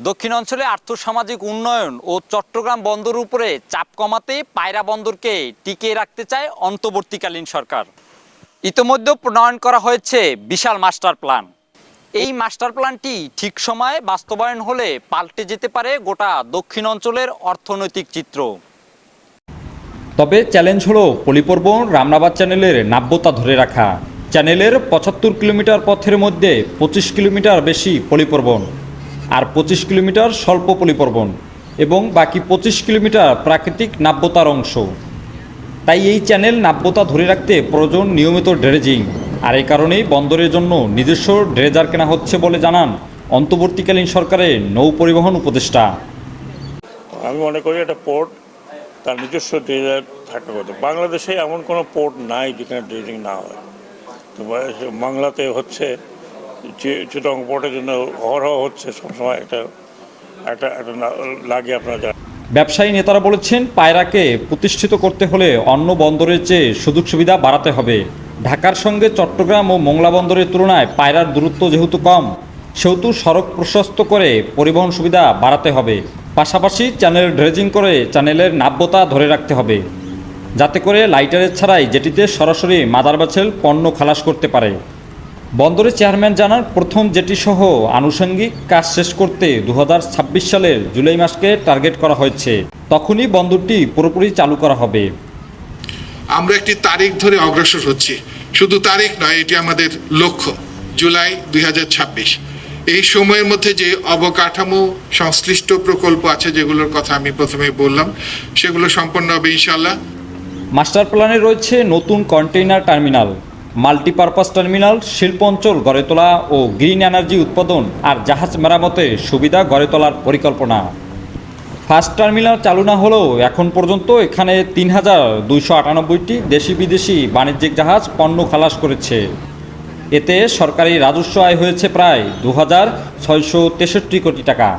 দক্ষিণাঞ্চলে আর্থসামাজিক উন্নয়ন ও চট্টগ্রাম বন্দর উপরে চাপ কমাতে পায়রা বন্দরকে টিকিয়ে রাখতে চায় অন্তর্বর্তীকালীন সরকার। ইতোমধ্যে প্রণয়ন করা হয়েছে বিশাল মাস্টার প্ল্যান। এই মাস্টার প্ল্যানটি ঠিক সময়ে বাস্তবায়ন হলে পাল্টে যেতে পারে গোটা দক্ষিণ অঞ্চলের অর্থনৈতিক চিত্র। তবে চ্যালেঞ্জ হলো পলিপর্বন রামনাবাদ চ্যানেলের নাব্যতা ধরে রাখা। চ্যানেলের ৭৫ কিলোমিটার পথের মধ্যে ২৫ কিলোমিটার বেশি পলিপর্বন আর ২৫ কিলোমিটার স্বল্প পলিপর্বন এবং বাকি ২৫ কিলোমিটার প্রাকৃতিক নাব্যতার অংশ। তাই এই চ্যানেল নাব্যতা ধরে রাখতে প্রয়োজন নিয়মিত ড্রেজিং। আর এই কারণেই বন্দরের জন্য নিজস্ব ড্রেজার কেনা হচ্ছে বলে জানান অন্তর্বর্তীকালীন সরকারের নৌ পরিবহন উপদেষ্টা। আমি মনে করি একটা পোর্ট তার নিজস্ব ড্রেজার থাকা কথা। বাংলাদেশে এমন কোনো পোর্ট নাই যেখানে ড্রেজিং না হয়। তো বাংলাতে হচ্ছে যে চিটাগং পোর্টের জন্য অহরহ হচ্ছে সবসময় একটা লাগে আপনারা জানেন। ব্যবসায়ী নেতারা বলেছেন পায়রাকে প্রতিষ্ঠিত করতে হলে অন্য বন্দরের চেয়ে সুযোগ সুবিধা বাড়াতে হবে। ঢাকার সঙ্গে চট্টগ্রাম ও মোংলা বন্দরের তুলনায় পায়রার দূরত্ব যেহেতু কম, সেহেতু সড়ক প্রশস্ত করে পরিবহন সুবিধা বাড়াতে হবে। পাশাপাশি চ্যানেল ড্রেজিং করে চ্যানেলের নাব্যতা ধরে রাখতে হবে, যাতে করে লাইটারের ছাড়াই জেটিতে সরাসরি মাদার ভেসেল পণ্য খালাস করতে পারে। বন্দরের চেয়ারম্যান জানান প্রথম জেটিসহ আনুষঙ্গিক কাজ শেষ করতে ২০২৬ সালের জুলাই মাসকে টার্গেট করা হয়েছে। তখনই বন্দরটি পুরোপুরি চালু করা হবে। আমরা একটি তারিখ ধরে অগ্রসর হচ্ছি, শুধু তারিখ নয়, এটি আমাদের লক্ষ্য জুলাই ২০২৬। এই সময়ের মধ্যে যে অবকাঠামো সংশ্লিষ্ট প্রকল্প আছে যেগুলোর কথা আমি প্রথমেই বললাম, সেগুলো সম্পন্ন হবে ইনশাআল্লাহ। মাস্টার প্ল্যানে রয়েছে নতুন কন্টেইনার টার্মিনাল, মাল্টিপারপাস টার্মিনাল, শিল্প অঞ্চল গড়ে তোলা ও গ্রিন এনার্জি উৎপাদন আর জাহাজ মেরামতের সুবিধা গড়ে তোলার পরিকল্পনা। ফার্স্ট টার্মিনাল চালু না হলেও এখন পর্যন্ত এখানে ৩,২৯৮টি দেশি বিদেশি বাণিজ্যিক জাহাজ পণ্য খালাস করেছে। এতে সরকারি রাজস্ব আয় হয়েছে প্রায় ২,৬৬৩ কোটি টাকা।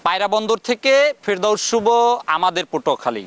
পায়রা বন্দর থেকে ফেরদৌস শুভ, আমাদের পটুয়াখালী।